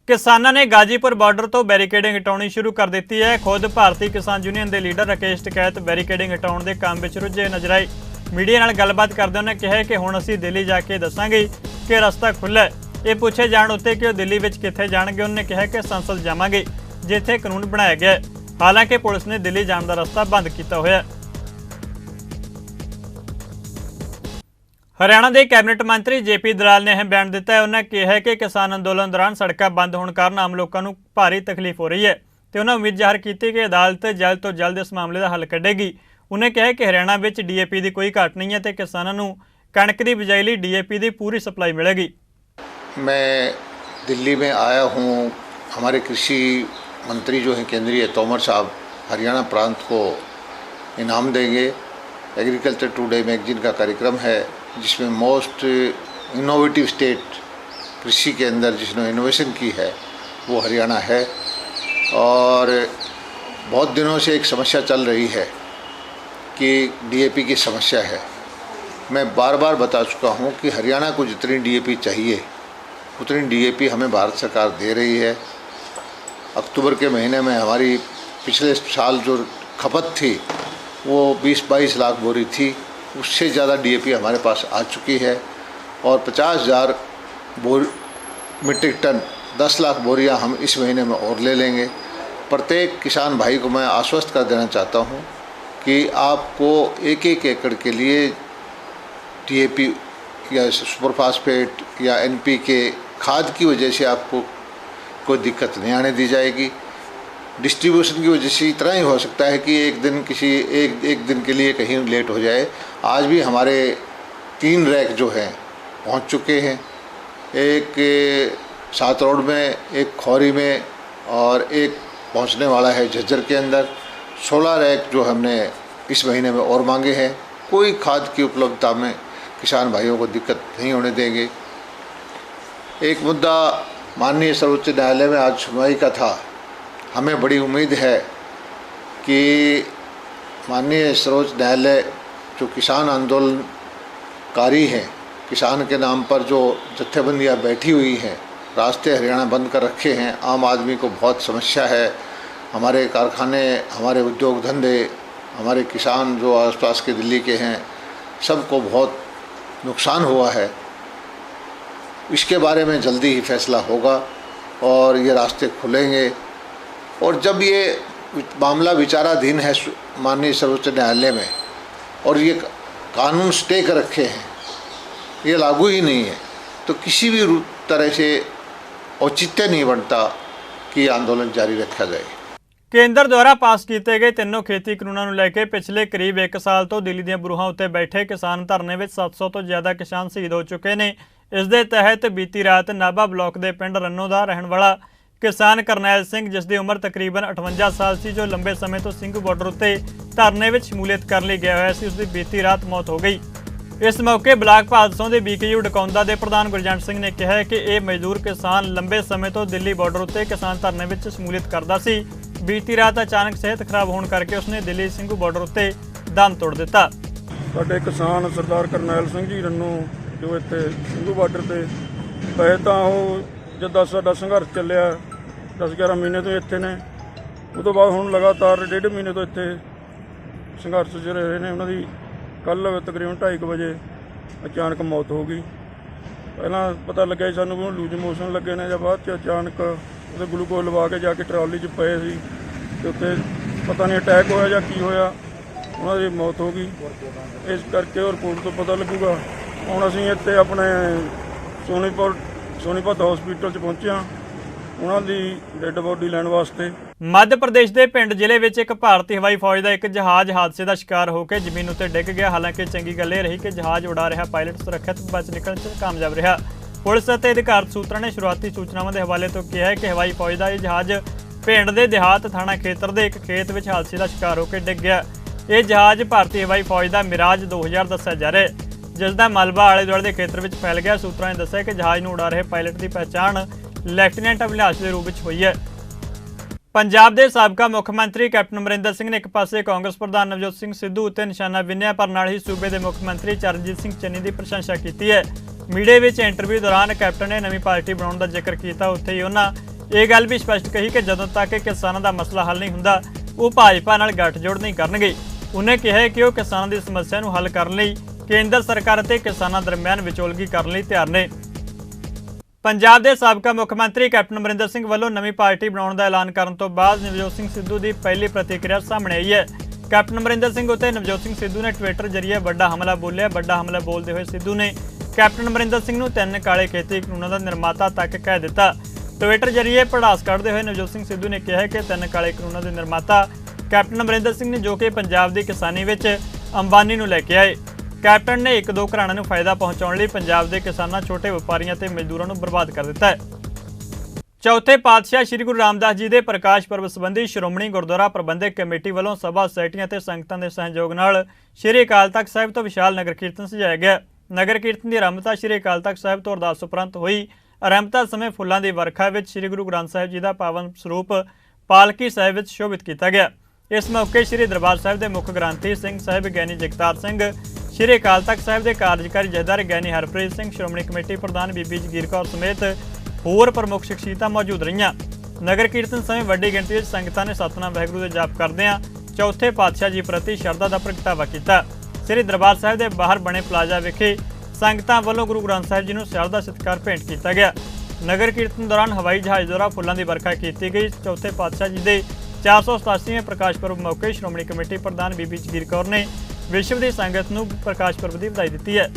ਕਿਸਾਨਾਂ ਨੇ ਗਾਜੀਪੁਰ ਬਾਰਡਰ ਤੋਂ ਬੈਰੀਕੇਡਿੰਗ ਹਟਾਉਣੀ ਸ਼ੁਰੂ ਕਰ ਦਿੱਤੀ ਹੈ। ਖੁਦ ਭਾਰਤੀ ਕਿਸਾਨ ਯੂਨੀਅਨ ਦੇ ਲੀਡਰ ਰਾਕੇਸ਼ ਟਿਕੈਤ ਬੈਰੀਕੇਡਿੰਗ ਹਟਾਉਣ ਦੇ ਕੰਮ ਵਿੱਚ ਰੁੱਝੇ ਨਜ਼ਰ ਆਏ। ਮੀਡੀਆ ਨਾਲ ਗੱਲਬਾਤ ਕਰਦੇ ਉਹਨੇ ਕਿਹਾ ਕਿ ਹੁਣ ਅਸੀਂ ਦਿੱਲੀ ਜਾ ਕੇ ਦੱਸਾਂਗੇ ਕਿ ਰਸਤਾ ਖੁੱਲ੍ਹਾ ਹੈ। ਇਹ ਪੁੱਛੇ ਜਾਣ ਉੱਤੇ ਕਿ ਉਹ ਦਿੱਲੀ ਵਿੱਚ ਕਿੱਥੇ ਜਾਣਗੇ, ਉਹਨੇ ਕਿਹਾ ਕਿ ਸੰਸਦ ਜਾਵਾਂਗੇ ਜਿੱਥੇ ਕਾਨੂੰਨ ਬਣਾਇਆ ਗਿਆ ਹੈ। ਹਾਲਾਂਕਿ ਪੁਲਿਸ ਨੇ ਦਿੱਲੀ ਜਾਣ ਦਾ ਰਸਤਾ ਬੰਦ ਕੀਤਾ ਹੋਇਆ ਹੈ। ਹਰਿਆਣਾ ਦੇ ਕੈਬਨਿਟ ਮੰਤਰੀ JP ਦਲਾਲ ਨੇ ਅਹਿਮ ਬਿਆਨ ਦਿੱਤਾ ਹੈ। ਉਹਨਾਂ ਕਿਹਾ ਕਿ ਕਿਸਾਨ ਅੰਦੋਲਨ ਦੌਰਾਨ ਸੜਕਾਂ ਬੰਦ ਹੋਣ ਕਾਰਨ ਆਮ ਲੋਕਾਂ ਨੂੰ ਭਾਰੀ ਤਕਲੀਫ ਹੋ ਰਹੀ ਹੈ ਤੇ ਉਹਨਾਂ ਉਮੀਦ ਜ਼ਾਹਰ ਕੀਤੀ ਕਿ ਅਦਾਲਤ ਜਲਦ ਤੋਂ ਜਲਦ ਇਸ ਮਾਮਲੇ ਦਾ ਹੱਲ ਕੱਢੇਗੀ। ਉਹਨੇ ਕਿਹਾ ਕਿ ਹਰਿयाणा ਵਿੱਚ DAP ਦੀ कोई घाट नहीं है तो किसानों को कणक की बिजाई लिए DAP की पूरी सप्लाई मिलेगी। मैं दिल्ली में आया हूँ हमारे कृषि मंत्री जो हैं केंद्रीय तोमर साहब हरियाणा प्रांत को इनाम देंगे। एग्रीकल्चर टुडे मैगजीन का कार्यक्रम है जिसमें मोस्ट इनोवेटिव स्टेट कृषि के अंदर जिसने इनोवेशन की है वो हरियाणा है। और बहुत दिनों से एक समस्या चल रही है कि डीएपी की समस्या है। मैं बार बार बता चुका हूँ कि हरियाणा को जितनी डीएपी चाहिए उतनी डीएपी हमें भारत सरकार दे रही है। अक्टूबर के महीने में हमारी पिछले साल जो खपत थी वो 20-22 लाख बोरी थी, उससे ज़्यादा डीएपी हमारे पास आ चुकी है। और 50,000 मीट्रिक टन 10 लाख बोरियां हम इस महीने में और ले लेंगे। प्रत्येक किसान भाई को मैं आश्वस्त कर देना चाहता हूं कि आपको एक एकड़ के लिए डीएपी या सुपर फास्फेट या एनपीके खाद की वजह से आपको कोई दिक्कत नहीं आने दी जाएगी। डिस्ट्रीब्यूशन की वजह से इतना ही हो सकता है कि एक दिन के लिए कहीं लेट हो जाए। आज भी हमारे 3 रैक जो हैं पहुंच चुके हैं, एक सात रोड में, एक खौरी में और एक पहुंचने वाला है झज्जर के अंदर। 16 रैक जो हमने इस महीने में और मांगे हैं। कोई खाद की उपलब्धता में किसान भाइयों को दिक्कत नहीं होने देंगे। एक मुद्दा माननीय सर्वोच्च न्यायालय में आज सुनवाई का था। हमें बड़ी उम्मीद है कि माननीय सर्वोच्च न्यायालय जो किसान आंदोलनकारी हैं, किसान के नाम पर जो जत्थेबंदियाँ बैठी हुई हैं, रास्ते हरियाणा बंद कर रखे हैं, आम आदमी को बहुत समस्या है। हमारे कारखाने, हमारे उद्योग धंधे, हमारे किसान जो आसपास के दिल्ली के हैं, सबको बहुत नुकसान हुआ है। इसके बारे में जल्दी ही फैसला होगा और ये रास्ते खुलेंगे। और जब ये मामला विचाराधीन है माननीय सर्वोच्च न्यायालय में और ये कानून स्टे कर रखे हैं, ये लागू ही नहीं है, तो किसी भी तरह से औचित्य नहीं बनता कि आंदोलन जारी रखा जाए। ਕੇਂਦਰ ਦੁਆਰਾ ਪਾਸ ਕੀਤੇ ਗਏ ਤਿੰਨੋਂ ਖੇਤੀ ਕਾਨੂੰਨਾਂ ਨੂੰ ਲੈ ਕੇ ਪਿਛਲੇ ਕਰੀਬ 1 ਸਾਲ ਤੋਂ ਦਿੱਲੀ ਦੀਆਂ ਬਰੂਹਾਂ ਉੱਤੇ ਬੈਠੇ ਕਿਸਾਨ ਧਰਨੇ ਵਿੱਚ 700 ਤੋਂ ਜ਼ਿਆਦਾ ਕਿਸਾਨ ਸ਼ਹੀਦ ਹੋ ਚੁੱਕੇ ਨੇ। ਇਸ ਦੇ ਤਹਿਤ ਬੀਤੀ ਰਾਤ ਨਾਭਾ ਬਲਾਕ ਦੇ ਪਿੰਡ ਰੰਨੋ ਦਾ ਰਹਿਣ ਵਾਲਾ ਕਿਸਾਨ ਕਰਨੈਲ ਸਿੰਘ, ਜਿਸ ਦੀ ਉਮਰ ਤਕਰੀਬਨ 58 ਸਾਲ ਸੀ, ਜੋ ਲੰਬੇ ਸਮੇਂ ਤੋਂ ਸਿੰਘੂ ਬਾਰਡਰ ਉੱਤੇ ਧਰਨੇ ਵਿੱਚ ਸ਼ਮੂਲੀਅਤ ਕਰਨ ਲਈ ਗਿਆ ਹੋਇਆ ਸੀ, ਉਸ ਦੀ ਬੀਤੀ ਰਾਤ ਮੌਤ ਹੋ ਗਈ। ਇਸ ਮੌਕੇ ਬਲਾਕ ਭਾਦਸੋਂ ਦੇ BKU ਡਕੌਂਦਾ ਦੇ ਪ੍ਰਧਾਨ ਗੁਰਜੰਟ ਸਿੰਘ ਨੇ ਕਿਹਾ ਕਿ ਇਹ ਮਜ਼ਦੂਰ ਕਿਸਾਨ ਲੰਬੇ ਸਮੇਂ ਤੋਂ ਦਿੱਲੀ ਬਾਰਡਰ ਉੱਤੇ ਕਿਸਾਨ ਧਰਨੇ ਵਿੱਚ ਸ਼ਮੂਲੀਅਤ ਕਰਦਾ ਸੀ। बीती रात अचानक सेहत खराब होने करके उसने दिल्ली ਸਿੰਘੂ ਬਾਰਡਰ ਉੱਤੇ दम तोड़ दिता। ਸਾਡੇ ਕਿਸਾਨ ਸਰਦਾਰ ਕਰਨੈਲ ਸਿੰਘ ਜੀ ਰੰਨੋ ਜੋ ਇੱਥੇ ਸਿੰਘੂ ਬਾਰਡਰ ਤੇ ਪਏ ਤਾਂ ਉਹ ਜਿੱਦਾਂ ਸਾਡਾ ਸੰਘਰਸ਼ ਚੱਲਿਆ 10-11 ਮਹੀਨੇ ਤੋਂ ਇੱਥੇ ਨੇ, ਉਹ ਤੋਂ ਬਾਅਦ ਹੁਣ ਲਗਾਤਾਰ 1.5 ਮਹੀਨੇ ਤੋਂ ਇੱਥੇ ਸੰਘਰਸ਼ 'ਚ ਰਹੇ ਨੇ। ਉਹਨਾਂ ਦੀ ਕੱਲ੍ਹ ਤਕਰੀਬਨ 2:30 ਵਜੇ ਅਚਾਨਕ ਮੌਤ ਹੋ ਗਈ। ਪਹਿਲਾਂ ਪਤਾ ਲੱਗਿਆ ਸਾਨੂੰ ਵੀ ਉਹ ਲੂਜ ਮੋਸ਼ਨ ਲੱਗੇ ਨੇ, ਜਾਂ ਬਾਅਦ 'ਚ ਅਚਾਨਕ ਉਹਦੇ ਗਲੂਕੋਜ਼ ਲਵਾ ਕੇ ਜਾ ਕੇ ਟਰਾਲੀ 'ਚ ਪਏ ਸੀ ਤੇ ਉੱਥੇ ਪਤਾ ਨਹੀਂ ਅਟੈਕ ਹੋਇਆ ਜਾਂ ਕੀ ਹੋਇਆ, ਉਹਨਾਂ ਦੀ ਮੌਤ ਹੋ ਗਈ। ਇਸ ਕਰਕੇ ਉਹ ਰਿਪੋਰਟ ਤੋਂ ਪਤਾ ਲੱਗੂਗਾ। ਹੁਣ ਅਸੀਂ ਇੱਥੇ ਆਪਣੇ ਸੋਨੀਪਤ ਹਸਪੀਟਲ 'ਚ ਪਹੁੰਚੇ ਹਾਂ ਉਹਨਾਂ ਦੀ ਡੈੱਡ ਬੋਡੀ ਲੈਣ ਵਾਸਤੇ। ਮੱਧ ਪ੍ਰਦੇਸ਼ ਦੇ ਪਿੰਡ ਜ਼ਿਲ੍ਹੇ ਵਿੱਚ ਇੱਕ ਭਾਰਤੀ ਹਵਾਈ ਫੌਜ ਦਾ ਇੱਕ ਜਹਾਜ਼ ਹਾਦਸੇ ਦਾ ਸ਼ਿਕਾਰ ਹੋ ਕੇ ਜ਼ਮੀਨ ਉੱਤੇ ਡਿੱਗ ਗਿਆ। ਹਾਲਾਂਕਿ ਚੰਗੀ ਗੱਲ ਇਹ ਰਹੀ ਕਿ ਜਹਾਜ਼ ਉਡਾ ਰਿਹਾ ਪਾਇਲਟ ਸੁਰੱਖਿਅਤ ਬਚ ਨਿਕਲਣ 'ਚ ਕਾਮਯਾਬ ਰਿਹਾ। ਪੁਲਿਸ ਅਤੇ ਅਧਿਕਾਰਤ ਸੂਤਰਾਂ ਨੇ ਸ਼ੁਰੂਆਤੀ ਸੂਚਨਾਵਾਂ ਦੇ ਹਵਾਲੇ ਤੋਂ ਕਿਹਾ ਹੈ ਕਿ ਹਵਾਈ ਫੌਜ ਦਾ ਇਹ ਜਹਾਜ਼ ਪਿੰਡ ਦੇ ਦਿਹਾਤ ਥਾਣਾ ਖੇਤਰ ਦੇ ਇੱਕ ਖੇਤ ਵਿੱਚ ਹਾਦਸੇ ਦਾ ਸ਼ਿਕਾਰ ਹੋ ਕੇ ਡਿੱਗ ਗਿਆ। ਇਹ ਜਹਾਜ਼ ਭਾਰਤੀ ਹਵਾਈ ਫੌਜ ਦਾ ਮਿਰਾਜ 2000 ਦੱਸਿਆ ਜਾ ਰਿਹਾ ਹੈ, ਜਿਸ ਦਾ ਮਲਬਾ ਆਲੇ ਦੁਆਲੇ ਦੇ ਖੇਤਰ ਵਿੱਚ ਫੈਲ ਗਿਆ। ਸੂਤਰਾਂ ਨੇ ਦੱਸਿਆ ਕਿ ਜਹਾਜ਼ ਨੂੰ ਉਡਾ ਰਹੇ ਪਾਇਲਟ ਦੀ ਪਛਾਣ ਲੈਫਟੀਨੈਂਟ ਅਭਿਲਾਸ਼ ਦੇ ਰੂਪ ਵਿੱਚ ਹੋਈ ਹੈ। ਪੰਜਾਬ ਦੇ ਸਾਬਕਾ ਮੁੱਖ ਮੰਤਰੀ ਕੈਪਟਨ ਅਮਰਿੰਦਰ ਸਿੰਘ ਨੇ ਇੱਕ ਪਾਸੇ ਕਾਂਗਰਸ ਪ੍ਰਧਾਨ ਨਵਜੋਤ ਸਿੰਘ ਸਿੱਧੂ ਉੱਤੇ ਨਿਸ਼ਾਨਾ ਬਿੰਨਿਆ, ਪਰ ਨਾਲ ਹੀ ਸੂਬੇ ਦੇ ਮੁੱਖ ਮੰਤਰੀ ਚਰਨਜੀਤ ਸਿੰਘ ਚੰਨੀ ਦੀ ਪ੍ਰਸ਼ੰਸਾ ਕੀਤੀ ਹੈ। ਮੀਡੀਆ ਵਿੱਚ ਇੰਟਰਵਿਊ ਦੌਰਾਨ ਕੈਪਟਨ ਨੇ ਨਵੀਂ ਪਾਰਟੀ ਬਣਾਉਣ ਦਾ ਜ਼ਿਕਰ ਕੀਤਾ। ਉੱਥੇ ਹੀ ਉਹਨਾਂ ਇਹ ਗੱਲ ਵੀ ਸਪਸ਼ਟ ਕਹੀ ਕਿ ਜਦੋਂ ਤੱਕ ਕਿਸਾਨਾਂ ਦਾ ਮਸਲਾ ਹੱਲ ਨਹੀਂ ਹੁੰਦਾ, ਉਹ ਭਾਜਪਾ ਨਾਲ ਗੱਠਜੋੜ ਨਹੀਂ ਕਰਨਗੇ। ਉਹਨੇ ਕਿਹਾ ਕਿ ਉਹ ਕਿਸਾਨਾਂ ਦੀ ਸਮੱਸਿਆ ਨੂੰ ਹੱਲ ਕਰਨ ਲਈ ਕੇਂਦਰ ਸਰਕਾਰ ਅਤੇ ਕਿਸਾਨਾਂ ਦਰਮਿਆਨ ਵਿਚੋਲਗੀ ਕਰਨ ਲਈ ਤਿਆਰ ਨੇ। ਪੰਜਾਬ ਦੇ ਸਾਬਕਾ ਮੁੱਖ ਮੰਤਰੀ ਕੈਪਟਨ ਅਮਰਿੰਦਰ ਸਿੰਘ ਵੱਲੋਂ ਨਵੀਂ ਪਾਰਟੀ ਬਣਾਉਣ ਦਾ ਐਲਾਨ ਕਰਨ ਤੋਂ ਬਾਅਦ ਨਵਜੋਤ ਸਿੰਘ ਸਿੱਧੂ ਦੀ ਪਹਿਲੀ ਪ੍ਰਤੀਕਿਰਿਆ ਸਾਹਮਣੇ ਆਈ ਹੈ। ਕੈਪਟਨ ਅਮਰਿੰਦਰ ਸਿੰਘ ਉੱਤੇ ਨਵਜੋਤ ਸਿੰਘ ਸਿੱਧੂ ਨੇ ਟਵਿੱਟਰ ਜ਼ਰੀਏ ਵੱਡਾ ਹਮਲਾ ਬੋਲਿਆ। ਵੱਡਾ ਹਮਲਾ ਬੋਲਦੇ ਹੋਏ ਸਿੱਧੂ ਨੇ ਕੈਪਟਨ ਅਮਰਿੰਦਰ ਸਿੰਘ ਨੂੰ 3 ਕਾਲੇ ਖੇਤੀ ਕਾਨੂੰਨਾਂ ਦਾ ਨਿਰਮਾਤਾ ਤੱਕ ਕਹਿ ਦਿੱਤਾ। ਟਵਿੱਟਰ ਜ਼ਰੀਏ ਭੜਾਸ ਕੱਢਦੇ ਹੋਏ ਨਵਜੋਤ ਸਿੰਘ ਸਿੱਧੂ ਨੇ ਕਿਹਾ ਕਿ 3 ਕਾਲੇ ਕਾਨੂੰਨਾਂ ਦੇ ਨਿਰਮਾਤਾ ਕੈਪਟਨ ਅਮਰਿੰਦਰ ਸਿੰਘ ਨੇ, ਜੋ ਕਿ ਪੰਜਾਬ ਦੀ ਕਿਸਾਨੀ ਵਿੱਚ ਅੰਬਾਨੀ ਨੂੰ ਲੈ ਕੇ ਆਏ। ਕੈਪਟਨ ਨੇ 1-2 ਘਰਾਣਿਆਂ ਨੂੰ ਫਾਇਦਾ ਪਹੁੰਚਾਉਣ ਲਈ ਪੰਜਾਬ ਦੇ ਕਿਸਾਨਾਂ, ਛੋਟੇ ਵਪਾਰੀਆਂ ਤੇ ਮਜ਼ਦੂਰਾਂ ਨੂੰ ਬਰਬਾਦ ਕਰ ਦਿੱਤਾ ਹੈ। ਚੌਥੇ ਪਾਤਸ਼ਾਹ ਸ੍ਰੀ ਗੁਰੂ ਰਾਮਦਾਸ ਜੀ ਦੇ ਪ੍ਰਕਾਸ਼ ਪੁਰਬ ਸੰਬੰਧੀ ਸ਼੍ਰੋਮਣੀ ਗੁਰਦੁਆਰਾ ਪ੍ਰਬੰਧਕ ਕਮੇਟੀ ਵੱਲੋਂ ਸਭਾ ਸੁਸਾਇਟੀਆਂ ਤੇ ਸੰਗਤਾਂ ਦੇ ਸਹਿਯੋਗ ਨਾਲ ਸ੍ਰੀ ਅਕਾਲ ਤਖਤ ਸਾਹਿਬ ਤੋਂ ਵਿਸ਼ਾਲ ਨਗਰ ਕੀਰਤਨ ਸਜਾਇਆ ਗਿਆ। ਨਗਰ ਕੀਰਤਨ ਦੀ ਆਰੰਭਤਾ ਸ੍ਰੀ ਅਕਾਲ ਤਖਤ ਸਾਹਿਬ ਤੋਂ ਅਰਦਾਸ ਉਪਰੰਤ ਹੋਈ। ਆਰੰਭਤਾ ਸਮੇਂ ਫੁੱਲਾਂ ਦੀ ਵਰਖਾ ਵਿੱਚ ਸ੍ਰੀ ਗੁਰੂ ਗ੍ਰੰਥ ਸਾਹਿਬ ਜੀ ਦਾ ਪਾਵਨ ਸਰੂਪ ਪਾਲਕੀ ਸਾਹਿਬ ਵਿੱਚ ਸ਼ੋਭਿਤ ਕੀਤਾ ਗਿਆ। ਇਸ ਮੌਕੇ ਸ੍ਰੀ ਦਰਬਾਰ ਸਾਹਿਬ ਦੇ ਮੁੱਖ ਗ੍ਰੰਥੀ ਸਿੰਘ ਸਾਹਿਬ ਗਿਆਨੀ ਜਗਤਾਰ ਸਿੰਘ, ਸ੍ਰੀ ਅਕਾਲ ਤਖਤ ਸਾਹਿਬ ਦੇ ਕਾਰਜਕਾਰੀ ਜਥੇਦਾਰ ਗਿਆਨੀ ਹਰਪ੍ਰੀਤ ਸਿੰਘ, ਸ਼੍ਰੋਮਣੀ ਕਮੇਟੀ ਪ੍ਰਧਾਨ ਬੀਬੀ ਜਗੀਰ ਕੌਰ ਸਮੇਤ ਹੋਰ ਪ੍ਰਮੁੱਖ ਸ਼ਖਸੀਅਤਾਂ ਮੌਜੂਦ ਰਹੀਆਂ। ਨਗਰ ਕੀਰਤਨ ਸਮੇਂ ਵੱਡੀ ਗਿਣਤੀ ਵਿੱਚ ਸੰਗਤਾਂ ਨੇ ਸਤਨਾਮ ਵਾਹਿਗੁਰੂ ਦੇ ਜਾਪ ਕਰਦਿਆਂ ਚੌਥੇ ਪਾਤਸ਼ਾਹ ਜੀ ਪ੍ਰਤੀ ਸ਼ਰਧਾ ਦਾ ਪ੍ਰਗਟਾਵਾ ਕੀਤਾ। ਸ੍ਰੀ ਦਰਬਾਰ ਸਾਹਿਬ ਦੇ ਬਾਹਰ ਬਣੇ ਪਲਾਜ਼ਾ ਵਿਖੇ ਸੰਗਤਾਂ ਵੱਲੋਂ ਗੁਰੂ ਗ੍ਰੰਥ ਸਾਹਿਬ ਜੀ ਨੂੰ ਸ਼ਰਧਾ ਸਤਿਕਾਰ ਭੇਂਟ ਕੀਤਾ ਗਿਆ। ਨਗਰ ਕੀਰਤਨ ਦੌਰਾਨ ਹਵਾਈ ਜਹਾਜ਼ ਦੁਆਰਾ ਫੁੱਲਾਂ ਦੀ ਵਰਖਾ ਕੀਤੀ ਗਈ। ਚੌਥੇ ਪਾਤਸ਼ਾਹ ਜੀ ਦੇ 487ਵੇਂ ਪ੍ਰਕਾਸ਼ ਪੁਰਬ ਮੌਕੇ ਸ਼੍ਰੋਮਣੀ ਕਮੇਟੀ ਪ੍ਰਧਾਨ ਬੀਬੀ ਜਗੀਰ ਕੌਰ ਨੇ ਵਿਸ਼ਵ ਦੀ ਸੰਗਤ ਨੂੰ ਪ੍ਰਕਾਸ਼ ਪੁਰਬ ਦੀ ਵਧਾਈ ਦਿੱਤੀ ਹੈ।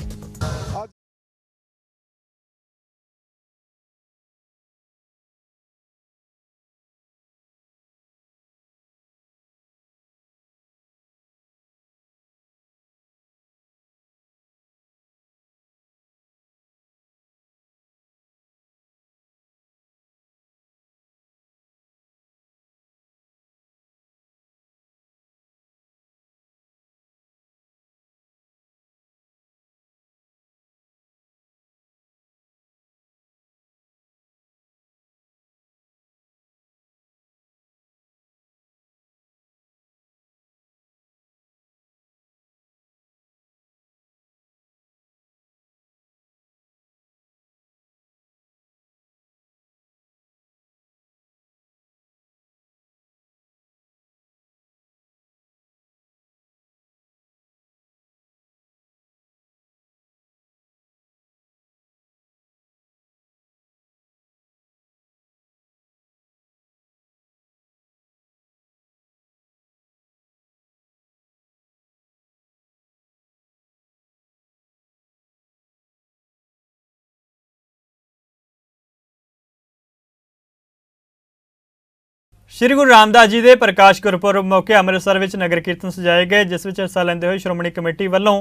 श्री गुरु रामदास जी के प्रकाश गुरपुरब मौके अमृतसर में नगर कीर्तन सजाए गए, जिस विच हिस्सा लेंदे हुए श्रोमणी कमेटी वालों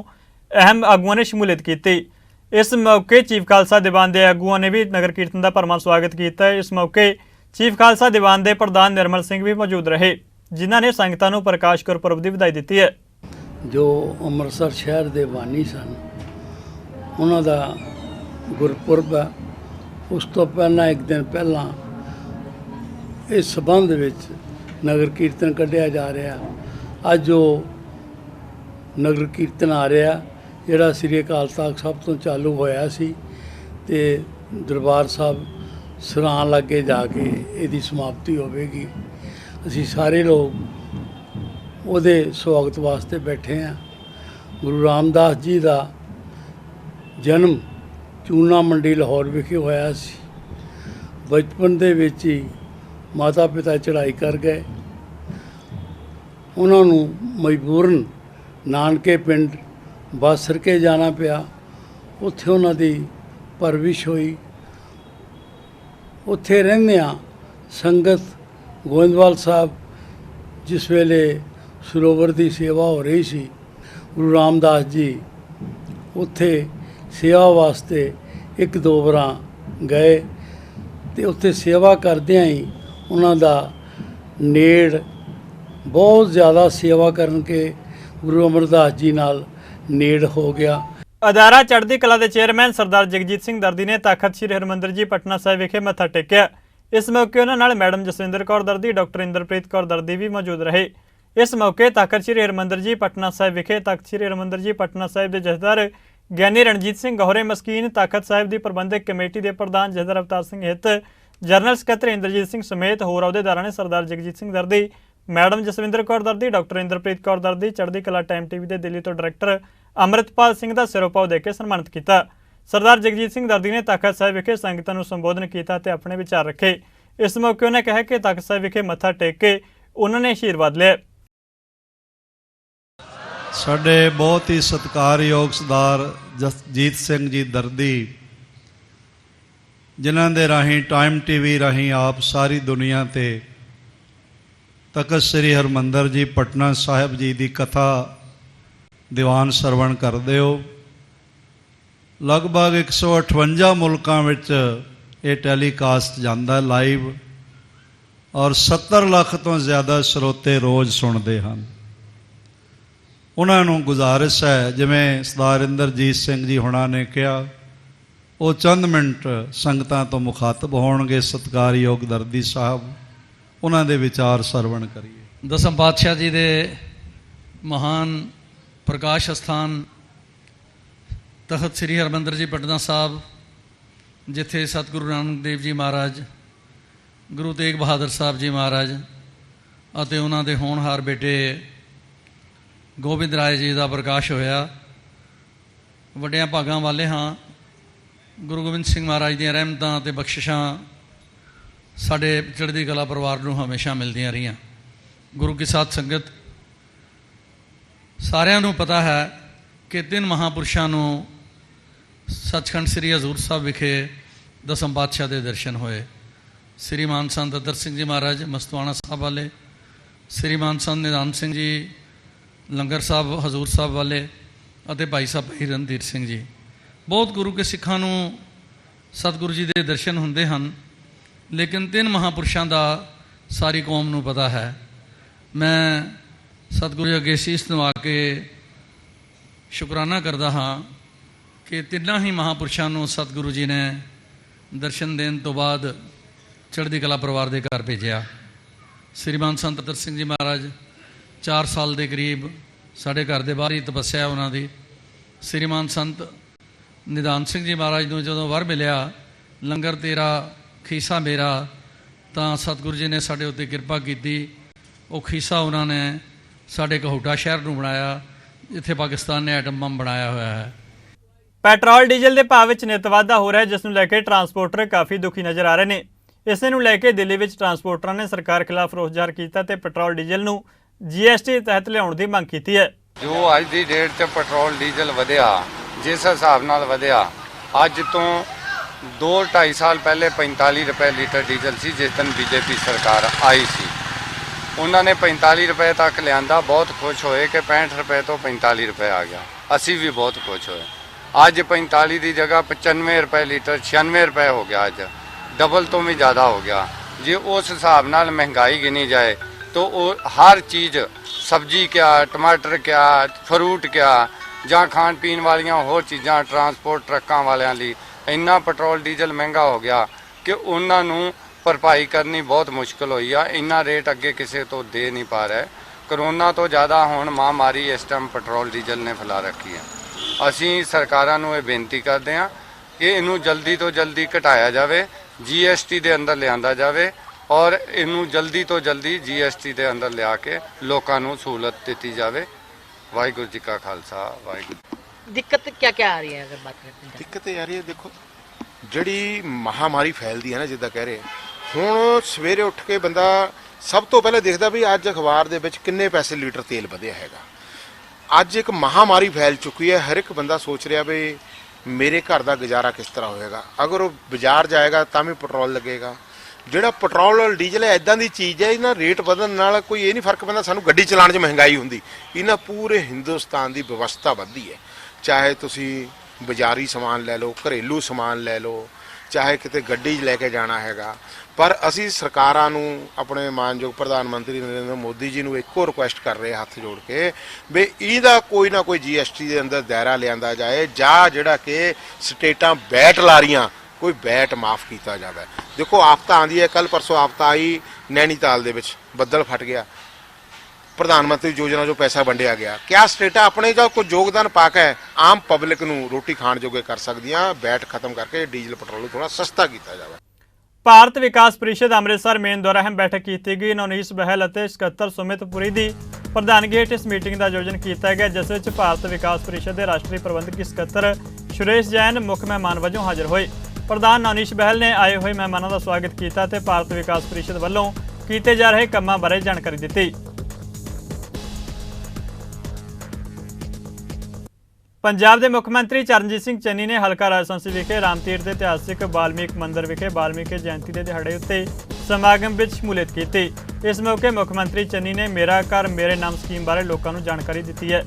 अहम आगुआं ने शमूलियत की। इस मौके चीफ खालसा दीवान के आगुआं ने भी नगर कीर्तन का भरवां स्वागत किया। इस मौके चीफ खालसा दीवान के प्रधान निर्मल सिंह भी मौजूद रहे, जिन्हों ने संगतां नूं प्रकाश गुरपुरब की बधाई दी है। जो अमृतसर शहर के बानी सन, उन्हां दा गुरपुरब है। उस तो पहला एक दिन पहला इस संबंध विच नगर कीर्तन कढ़िया जा रहा। अज जो नगर कीर्तन आ रहा जिहड़ा श्री अकाल तख्त साहब तो चालू होया सी ते दरबार साहब सरां लागे जाके इहदी समाप्ति होवेगी। असीं सारे लोग उहदे स्वागत वास्ते बैठे हैं। गुरु रामदास जी का जन्म चूना मंडी लाहौर विखे होया सी। बचपन दे विच ही माता पिता चढ़ाई कर गए। उन्होंने मजबूरन नानके पिंड बासर के जाना पिया। उत्थे उन्हां दी परविश हुई। उत्थे रहिंदियां संगत गोविंदवाल साहब जिस वेले सरोवर की सेवा हो रही सी, गुरु रामदास जी उत्थे सेवा वास्ते एक दो बार गए ते उत्थे सेवा करदियां ही उन्हां दा नेड़ बहुत ज़्यादा सेवा करन के गुरु अमरदास जी नाल नेड़ हो गया। अदारा चढ़दी कला के चेयरमैन सरदार जगजीत सिंह दर्दी ने तखत श्री हरमंदिर जी पटना साहिब विखे मत्था टेकिया। इस मौके उन्हां नाल मैडम जसविंदर कौर दर्दी, डॉक्टर इंद्रप्रीत कौर दर्दी भी मौजूद रहे। इस मौके तखत श्री हरमंदिर जी पटना साहिब विखे तखत श्री हरमंदिर जी पटना साहिब के जथेदार ज्ञानी रणजीत सिंह गौहरे मस्कीन, तखत साहिब की प्रबंधक कमेटी के प्रधान जथेदार अवतार सिंह हित, जनरल सकत्तर इंद्रजीत सिंह समेत होर अहुदेदारां ने सरदार जगजीत सिंह दर्दी, मैडम जसविंदर कौर दर्दी, डॉक्टर इंद्रप्रीत कौर दर्दी, चढ़दी कला टाइम टीवी के दिल्ली तो डायरैक्टर अमृतपाल सिंह का सिरोपाव देकर सन्मानित किया। सरदार जगजीत सिंह दर्दी ने तखत साहिब विखे संगतां नूं संबोधन किया ते अपने विचार रखे। इस मौके उन्होंने कहा कि तखत साहिब विखे मत्था टेक के उन्होंने आशीर्वाद लिया। साडे बहुत ही सत्कारयोग सरदार जसजीत सिंह जी दर्दी, जिन्हां दे राहीं टाइम टीवी राहीं आप सारी दुनिया ते तखत श्री हरमंदर जी पटना साहिब जी की कथा दीवान सरवण करते हो। लगभग 158 मुल्कां विच ਇਹ ਟੈਲੀਕਾਸਟ ਜਾਂਦਾ ਲਾਈਵ ਔਰ 70 ਲੱਖ ਤੋਂ ਜ਼ਿਆਦਾ ਸਰੋਤੇ ਰੋਜ਼ ਸੁਣਦੇ ਹਨ। ਉਹਨਾਂ ਨੂੰ ਗੁਜ਼ਾਰਿਸ਼ ਹੈ, ਜਿਵੇਂ ਸਰਦਾਰ ਇੰਦਰਜੀਤ ਸਿੰਘ ਜੀ ਹੁਣਾਂ ਨੇ ਕਿਹਾ, ਉਹ ਚੰਦ ਮਿੰਟ ਸੰਗਤਾਂ ਤੋਂ ਮੁਖਾਤਬ ਹੋਣਗੇ। ਸਤਿਕਾਰਯੋਗ ਦਰਦੀ ਸਾਹਿਬ, ਉਹਨਾਂ ਦੇ ਵਿਚਾਰ ਸਰਵਣ ਕਰੀਏ। ਦਸਮ ਪਾਤਸ਼ਾਹ ਜੀ ਦੇ ਮਹਾਨ ਪ੍ਰਕਾਸ਼ ਸਥਾਨ ਤਖਤ ਸ੍ਰੀ ਹਰਿਮੰਦਰ ਜੀ ਪਟਨਾ ਸਾਹਿਬ, ਜਿੱਥੇ ਸਤਿਗੁਰੂ ਨਾਨਕ ਦੇਵ ਜੀ ਮਹਾਰਾਜ, ਗੁਰੂ ਤੇਗ ਬਹਾਦਰ ਸਾਹਿਬ ਜੀ ਮਹਾਰਾਜ ਅਤੇ ਉਹਨਾਂ ਦੇ ਹੋਣਹਾਰ ਬੇਟੇ ਗੋਬਿੰਦ ਰਾਏ ਜੀ ਦਾ ਪ੍ਰਕਾਸ਼ ਹੋਇਆ। ਵੱਡਿਆਂ ਭਾਗਾਂ ਵਾਲੇ ਹਾਂ। ਗੁਰੂ ਗੋਬਿੰਦ ਸਿੰਘ ਮਹਾਰਾਜ ਦੀਆਂ ਰਹਿਮਤਾਂ ਅਤੇ ਬਖਸ਼ਿਸ਼ਾਂ ਸਾਡੇ ਚੜ੍ਹਦੀ ਕਲਾ ਪਰਿਵਾਰ ਨੂੰ ਹਮੇਸ਼ਾ ਮਿਲਦੀਆਂ ਰਹੀਆਂ। ਗੁਰੂ ਕੀ ਸਾਧ ਸੰਗਤ, ਸਾਰਿਆਂ ਨੂੰ ਪਤਾ ਹੈ ਕਿ 3 ਮਹਾਂਪੁਰਸ਼ਾਂ ਨੂੰ ਸੱਚਖੰਡ ਸ੍ਰੀ ਹਜ਼ੂਰ ਸਾਹਿਬ ਵਿਖੇ ਦਸਮ ਪਾਤਸ਼ਾਹ ਦੇ ਦਰਸ਼ਨ ਹੋਏ। ਸ੍ਰੀਮਾਨ ਸੰਤ ਅਤਰ ਸਿੰਘ ਜੀ ਮਹਾਰਾਜ ਮਸਤਵਾਣਾ ਸਾਹਿਬ ਵਾਲੇ, ਸ੍ਰੀਮਾਨ ਸੰਤ ਨਿਧਾਨ ਸਿੰਘ ਜੀ ਲੰਗਰ ਸਾਹਿਬ ਹਜ਼ੂਰ ਸਾਹਿਬ ਵਾਲੇ ਅਤੇ ਭਾਈ ਸਾਹਿਬ ਭਾਈ ਰਣਧੀਰ ਸਿੰਘ ਜੀ। ਬਹੁਤ ਗੁਰੂ ਕੇ ਸਿੱਖਾਂ ਨੂੰ ਸਤਿਗੁਰੂ ਜੀ ਦੇ ਦਰਸ਼ਨ ਹੁੰਦੇ ਹਨ, ਲੇਕਿਨ 3 ਮਹਾਂਪੁਰਸ਼ਾਂ ਦਾ ਸਾਰੀ ਕੌਮ ਨੂੰ ਪਤਾ ਹੈ। ਮੈਂ ਸਤਿਗੁਰੂ ਅੱਗੇ ਸੀਸ ਨਵਾ ਕੇ ਸ਼ੁਕਰਾਨਾ ਕਰਦਾ ਹਾਂ ਕਿ 3 ਹੀ ਮਹਾਂਪੁਰਸ਼ਾਂ ਨੂੰ ਸਤਿਗੁਰੂ ਜੀ ਨੇ ਦਰਸ਼ਨ ਦੇਣ ਤੋਂ ਬਾਅਦ ਚੜ੍ਹਦੀ ਕਲਾ ਪਰਿਵਾਰ ਦੇ ਘਰ ਭੇਜਿਆ। ਸ੍ਰੀਮਾਨ ਸੰਤ ਅਤਰ ਸਿੰਘ ਜੀ ਮਹਾਰਾਜ 4 ਸਾਲ ਦੇ ਕਰੀਬ ਸਾਡੇ ਘਰ ਦੇ ਬਾਹਰ ਹੀ ਤਪੱਸਿਆ ਉਹਨਾਂ ਦੀ। ਸ੍ਰੀਮਾਨ ਸੰਤ ਨਿਧਾਨ ਸਿੰਘ ਜੀ ਮਹਾਰਾਜ ਨੂੰ ਜਦੋਂ ਵਰ ਮਿਲਿਆ, ਲੰਗਰ ਤੇਰਾ ਖੀਸਾ ਮੇਰਾ, ਤਾਂ ਸਤਿਗੁਰੂ ਜੀ ਨੇ ਸਾਡੇ ਉੱਤੇ ਕਿਰਪਾ ਕੀਤੀ। ਉਹ ਖੀਸਾ ਉਹਨਾਂ ਨੇ ਸਾਡੇ ਕਹੂਟਾ ਸ਼ਹਿਰ ਨੂੰ ਬਣਾਇਆ, ਜਿੱਥੇ ਪਾਕਿਸਤਾਨ ਨੇ ਐਟਮ ਬੰਬ ਬਣਾਇਆ ਹੋਇਆ ਹੈ। ਪੈਟਰੋਲ ਡੀਜ਼ਲ ਦੇ ਭਾਅ ਵਿੱਚ ਨਿਤ ਵਾਧਾ ਹੋ ਰਿਹਾ ਹੈ, ਜਿਸ ਨੂੰ ਲੈ ਕੇ ਟਰਾਂਸਪੋਰਟਰ ਕਾਫੀ ਦੁਖੀ ਨਜ਼ਰ ਆ ਰਹੇ ਨੇ। ਇਸੇ ਨੂੰ ਲੈ ਕੇ ਦਿੱਲੀ ਵਿੱਚ ਟਰਾਂਸਪੋਰਟਰਾਂ ਨੇ ਸਰਕਾਰ ਖਿਲਾਫ ਰੋਸ ਜ਼ਾਹਰ ਕੀਤਾ ਤੇ ਪੈਟਰੋਲ ਡੀਜ਼ਲ ਨੂੰ GST ਤਹਿਤ ਲਿਆਉਣ ਦੀ ਮੰਗ ਕੀਤੀ ਹੈ। ਜੋ ਅੱਜ ਦੀ ਡੇਟ 'ਚ ਪੈਟਰੋਲ ਡੀਜ਼ਲ ਵਧਿਆ, ਜਿਸ ਹਿਸਾਬ ਨਾਲ ਵਧਿਆ, ਅੱਜ ਤੋਂ 2-2.5 ਸਾਲ ਪਹਿਲੇ 45 ਰੁਪਏ ਲੀਟਰ ਡੀਜ਼ਲ ਸੀ। ਜਿਸ ਦਿਨ BJP ਸਰਕਾਰ ਆਈ ਸੀ, ਉਹਨਾਂ ਨੇ 45 ਰੁਪਏ ਤੱਕ ਲਿਆਂਦਾ। ਬਹੁਤ ਖੁਸ਼ ਹੋਏ ਕਿ 65 ਰੁਪਏ ਤੋਂ 45 ਰੁਪਏ ਆ ਗਿਆ। ਅਸੀਂ ਵੀ ਬਹੁਤ ਖੁਸ਼ ਹੋਏ। ਅੱਜ 45 ਦੀ ਜਗ੍ਹਾ 95 ਰੁਪਏ ਲੀਟਰ 96 ਰੁਪਏ ਹੋ ਗਿਆ। ਅੱਜ ਡਬਲ ਤੋਂ ਵੀ ਜ਼ਿਆਦਾ ਹੋ ਗਿਆ। ਜੇ ਉਸ ਹਿਸਾਬ ਨਾਲ ਮਹਿੰਗਾਈ ਗਿਣੀ ਜਾਏ तो वो हर चीज़, सब्जी क्या, टमाटर क्या, फ्रूट क्या, ਜਾਂ ਖਾਣ ਪੀਣ ਵਾਲੀਆਂ ਹੋਰ ਚੀਜ਼ਾਂ, ਟਰਾਂਸਪੋਰਟ ਟਰੱਕਾਂ ਵਾਲਿਆਂ ਲਈ ਇੰਨਾ ਪੈਟਰੋਲ ਡੀਜ਼ਲ ਮਹਿੰਗਾ ਹੋ ਗਿਆ ਕਿ ਉਹਨਾਂ ਨੂੰ ਭਰਪਾਈ ਕਰਨੀ ਬਹੁਤ ਮੁਸ਼ਕਲ ਹੋਈ ਆ। ਇੰਨਾ ਰੇਟ ਅੱਗੇ ਕਿਸੇ ਤੋਂ ਦੇ ਨਹੀਂ ਪਾ ਰਿਹਾ। ਕਰੋਨਾ ਤੋਂ ਜ਼ਿਆਦਾ ਹੁਣ ਮਹਾਮਾਰੀ ਇਸ ਟਾਈਮ ਪੈਟਰੋਲ ਡੀਜ਼ਲ ਨੇ ਫੈਲਾ ਰੱਖੀ ਹੈ। ਅਸੀਂ ਸਰਕਾਰਾਂ ਨੂੰ ਇਹ ਬੇਨਤੀ ਕਰਦੇ ਹਾਂ ਕਿ ਇਹਨੂੰ ਜਲਦੀ ਤੋਂ ਜਲਦੀ ਘਟਾਇਆ ਜਾਵੇ, GST ਦੇ ਅੰਦਰ ਲਿਆਂਦਾ ਜਾਵੇ और इनू जल्दी तो जल्दी GST के अंदर लिया के लोगों को सहूलत दी जाए। वाहिगुरू जी का खालसा, वाहिगुरू। दिक्कत क्या क्या आ रही है अगर बात करते हैं? दिक्कत आ रही है, देखो जी महामारी फैलती है ना, जिदा कह रहे हुण सवेरे उठ के बंदा सब तो पहले देखता भी अज अखबार दे विच किन्ने पैसे लीटर तेल वधिया हैगा। अज एक महामारी फैल चुकी है। हर एक बंदा सोच रहा भी मेरे घर का गुजारा किस तरह होएगा। अगर वो बाजार जाएगा तो भी पेट्रोल लगेगा। ਜਿਹੜਾ ਪੈਟਰੋਲ ਔਰ ਡੀਜ਼ਲ ਹੈ ਇੱਦਾਂ ਦੀ ਚੀਜ਼ ਹੈ, ਇਹਨਾਂ ਰੇਟ ਵਧਣ ਨਾਲ ਕੋਈ ਇਹ ਨਹੀਂ ਫਰਕ ਪੈਂਦਾ ਸਾਨੂੰ ਗੱਡੀ ਚਲਾਉਣ 'ਚ ਮਹਿੰਗਾਈ ਹੁੰਦੀ। ਇਹਨਾਂ ਪੂਰੇ ਹਿੰਦੁਸਤਾਨ ਦੀ ਵਿਵਸਥਾ ਵੱਧਦੀ ਹੈ। ਚਾਹੇ ਤੁਸੀਂ ਬਾਜ਼ਾਰੀ ਸਮਾਨ ਲੈ ਲਓ, ਘਰੇਲੂ ਸਮਾਨ ਲੈ ਲਓ, ਚਾਹੇ ਕਿਤੇ ਗੱਡੀ 'ਚ ਲੈ ਕੇ ਜਾਣਾ ਹੈਗਾ। ਪਰ ਅਸੀਂ ਸਰਕਾਰਾਂ ਨੂੰ, ਆਪਣੇ ਮਾਨਯੋਗ ਪ੍ਰਧਾਨ ਮੰਤਰੀ ਨਰਿੰਦਰ ਮੋਦੀ ਜੀ ਨੂੰ ਇੱਕੋ ਰਿਕੁਐਸਟ ਕਰ ਰਹੇ ਹੱਥ ਜੋੜ ਕੇ ਵੀ ਇਹਦਾ ਕੋਈ ਨਾ ਕੋਈ GST ਦੇ ਅੰਦਰ ਦਾਇਰਾ ਲਿਆਂਦਾ ਜਾਏ, ਜਾਂ ਜਿਹੜਾ ਕਿ ਸਟੇਟਾਂ ਵੈਟ ਲਾ ਰਹੀਆਂ कोई बैट माफ़ किया जाए। देखो आफत आँदी है, कल परसों आफत आई नैनीताल दे विच, बदल फट गया, प्रधानमंत्री योजना जो पैसा वंडिया गया। क्या स्टेटा अपने का कोई योगदान पाके आम पब्लिक नूं रोटी खाण जोगे कर सकदियां? बैट खत्म करके डीजल पेट्रोल थोड़ा सस्ता किया जाए। ਭਾਰਤ ਵਿਕਾਸ ਪ੍ਰੀਸ਼ਦ ਅੰਮ੍ਰਿਤਸਰ ਮੇਨ ਦੁਆਰਾ ਅਹਿਮ ਬੈਠਕ ਕੀਤੀ ਗਈ। ਨਵਨੀਤ ਬਹਿਲ ਅਤੇ ਸਕੱਤਰ ਸੁਮਿਤ ਪੁਰੀ ਦੀ ਪ੍ਰਧਾਨਗੀ ਹੇਠ ਇਸ ਮੀਟਿੰਗ ਦਾ ਆਯੋਜਨ ਕੀਤਾ ਗਿਆ, ਜਿਸ ਵਿੱਚ ਭਾਰਤ ਵਿਕਾਸ ਪ੍ਰੀਸ਼ਦ ਦੇ ਰਾਸ਼ਟਰੀ ਪ੍ਰਬੰਧਕੀ ਸਕੱਤਰ ਸੁਰੇਸ਼ ਜੈਨ ਮੁੱਖ ਮਹਿਮਾਨ ਵਜੋਂ ਹਾਜ਼ਰ ਹੋਏ। ਪ੍ਰਧਾਨ ਨਵਨੀਤ ਬਹਿਲ ਨੇ ਆਏ ਹੋਏ ਮਹਿਮਾਨਾਂ ਦਾ ਸਵਾਗਤ ਕੀਤਾ ਤੇ ਭਾਰਤ ਵਿਕਾਸ ਪ੍ਰੀਸ਼ਦ ਵੱਲੋਂ ਕੀਤੇ ਜਾ ਰਹੇ ਕੰਮਾਂ ਬਾਰੇ ਜਾਣਕਾਰੀ ਦਿੱਤੀ। ਪੰਜਾਬ ਦੇ ਮੁੱਖ ਮੰਤਰੀ ਚਰਨਜੀਤ ਸਿੰਘ ਚੰਨੀ ਨੇ ਹਲਕਾ ਰਾਜਸਥਾਨੀ ਵਿਖੇ ਰਾਮਤੀਰਥ ਦੇ ਇਤਿਹਾਸਿਕ ਵਾਲਮੀਕ ਮੰਦਿਰ ਵਿਖੇ ਵਾਲਮੀਕ ਜਯੰਤੀ ਦੇ ਦਿਹਾੜੇ ਉੱਤੇ ਸਮਾਗਮ ਵਿੱਚ ਸ਼ਮੂਲੀਅਤ ਕੀਤੀ। ਇਸ ਮੌਕੇ ਮੁੱਖ ਮੰਤਰੀ ਚੰਨੀ ਨੇ ਮੇਰਾ ਘਰ ਮੇਰੇ ਨਾਮ ਸਕੀਮ ਬਾਰੇ ਲੋਕਾਂ ਨੂੰ ਜਾਣਕਾਰੀ ਦਿੱਤੀ ਹੈ।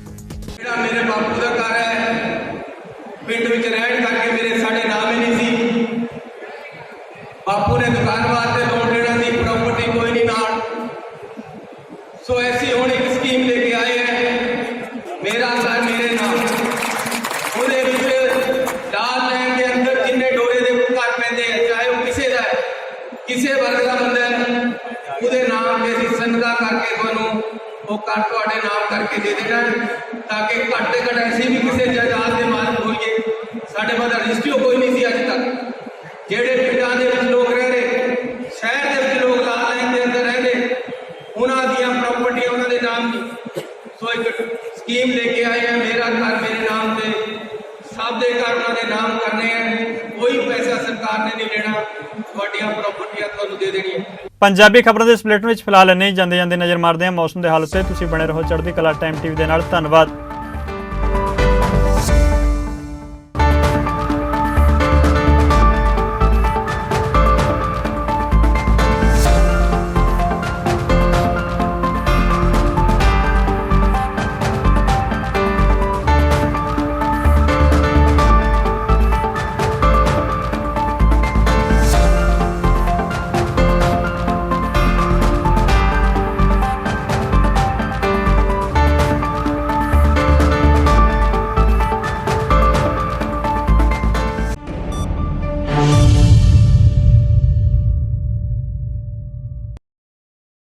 ਜਿਹੜਾ ਮੇਰੇ ਬਾਪੂ ਦਾ ਘਰ ਹੈ, ਪਿੰਡ ਵਿੱਚ ਰਹਿਣ ਕਰਕੇ ਮੇਰੇ ਸਾਡੇ ਨਾਮ ਹੀ ਨਹੀਂ ਸੀ। ਬਾਪੂ ਨੇ ਦੁਕਾਨ ਵਾਸਤੇ ਲੋਨ ਲੈਣਾ ਸੀ, ਪ੍ਰਾਪਰਟੀ ਕੋਈ ਨਹੀਂ ਨਾਲ। ਸੋ ਐਸੀ ਹੁਣ ਇੱਕ ਸਕੀਮ ਲੈ ਕੇ ਆਏ ਹੈ, ਮੇਰਾ ਘਰ ਮੇਰੇ ਨਾਮ। ਉਹਦੇ ਵਿੱਚ ਲਾਲ ਲਾਈਨ ਦੇ ਅੰਦਰ ਜਿੰਨੇ ਡੋਰੇ ਦੇ ਘਰ ਪੈਂਦੇ ਆ, ਚਾਹੇ ਉਹ ਕਿਸੇ ਦਾ ਹੈ, ਕਿਸੇ ਵਰਗ ਦਾ ਬੰਦਾ ਹੈ, ਉਹਦੇ ਨਾਮ ਤੇ ਅਸੀਂ ਸੰਗਾ ਕਰਕੇ ਤੁਹਾਨੂੰ ਉਹ ਘਰ ਤੁਹਾਡੇ ਨਾਮ ਕਰਕੇ ਦੇ ਦੇਣਾ, ਤਾਂ ਕਿ ਘੱਟ ਤੋਂ ਘੱਟ ਐਸੀ ਵੀ ਕਿਸੇ ਜਾਇਦਾਦ ਦੇ ਮਾਲਕ ਹੋਈਏ। ਸਾਡੇ ਕੋਲ ਰਜਿਸਟਰੀ ਕੋਈ ਨਹੀਂ ਸੀ ਅੱਜ ਤੱਕ। ਜਿਹੜੇ ਪਿੰਡਾਂ ਦੇ ਵਿੱਚ ਲੋਕ ਰਹਿ ਰਹੇ, ਸ਼ਹਿਰ ਦੇ ਵਿੱਚ ਲੋਕ ਲਾਲ ਲਾਈਨ ਦੇ ਅੰਦਰ ਰਹਿੰਦੇ, ਉਹਨਾਂ ਦੀਆਂ ਪ੍ਰਾਪਰਟੀਆਂ ਉਹਨਾਂ ਦੇ ਨਾਮ ਨਹੀਂ। ਸੋ ਇੱਕ ਸਕੀਮ ਲੈ ਕੇ ਆਏ हैं, मेरा घर मेरे नाम ਤੇ ਸਭ ਦੇ ਘਰ ਉਹਨਾਂ ਦੇ ਨਾਮ ਕਰਨੇ ਹੈ। ਕੋਈ ਪੈਸਾ ਸਰਕਾਰ ਨੇ ਨਹੀਂ ਲੈਣਾ, ਤੁਹਾਡੀਆਂ ਪ੍ਰਾਪਰਟੀਆਂ ਤੁਹਾਨੂੰ ਦੇ ਦੇਣੀਆਂ। ਪੰਜਾਬੀ ਖਬਰਾਂ ਦੇ ਸਪਲੇਟ ਵਿੱਚ ਫਿਲਹਾਲ ਇੰਨੇ ਹੀ। ਜਾਂਦੇ ਜਾਂਦੇ ਨਜ਼ਰ ਮਾਰਦੇ ਹਾਂ ਮੌਸਮ ਦੇ ਹਾਲ ਤੇ। ਤੁਸੀਂ ਬਣੇ ਰਹੋ ਚੜ੍ਹਦੀ ਕਲਾ ਟਾਈਮ ਟੀਵੀ ਦੇ ਨਾਲ। ਧੰਨਵਾਦ।